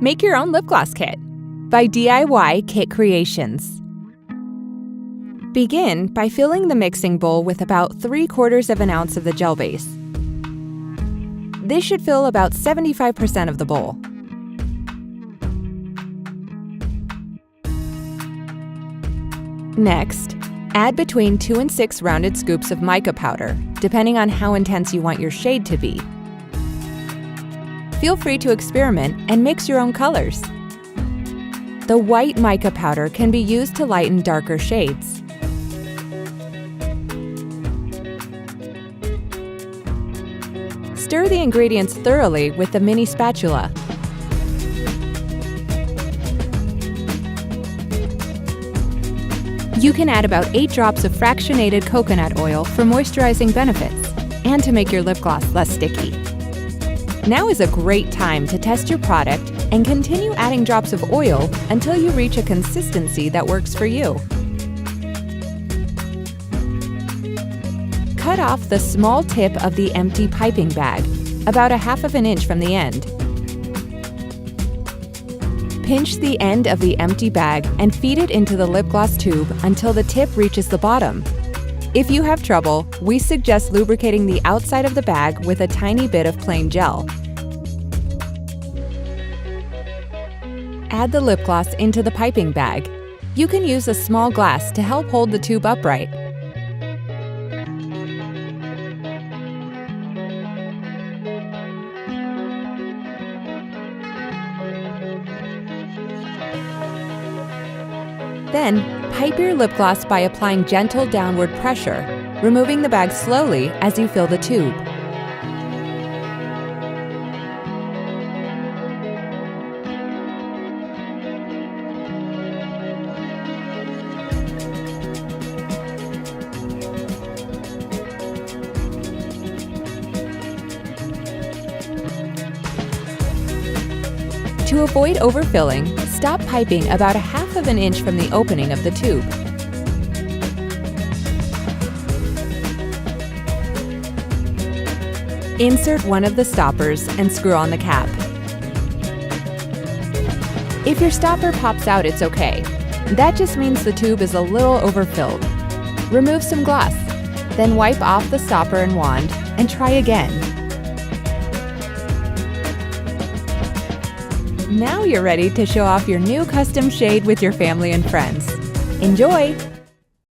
Make your own lip gloss kit by DIY Kit Creations. Begin by filling the mixing bowl with about 3/4 of an ounce of the gel base. This should fill about 75% of the bowl. Next, add between 2 and 6 rounded scoops of mica powder, depending on how intense you want your shade to be. Feel free to experiment and mix your own colors. The white mica powder can be used to lighten darker shades. Stir the ingredients thoroughly with the mini spatula. You can add about 8 drops of fractionated coconut oil for moisturizing benefits and to make your lip gloss less sticky. Now is a great time to test your product and continue adding drops of oil until you reach a consistency that works for you. Cut off the small tip of the empty piping bag, about 1/2 inch from the end. Pinch the end of the empty bag and feed it into the lip gloss tube until the tip reaches the bottom. If you have trouble, we suggest lubricating the outside of the bag with a tiny bit of plain gel. Add the lip gloss into the piping bag. You can use a small glass to help hold the tube upright. Then, pipe your lip gloss by applying gentle downward pressure, removing the bag slowly as you fill the tube. To avoid overfilling, stop piping about 1/2 inch from the opening of the tube. Insert one of the stoppers and screw on the cap. If your stopper pops out, it's okay. That just means the tube is a little overfilled. Remove some gloss, then wipe off the stopper and wand and try again. Now you're ready to show off your new custom shade with your family and friends. Enjoy!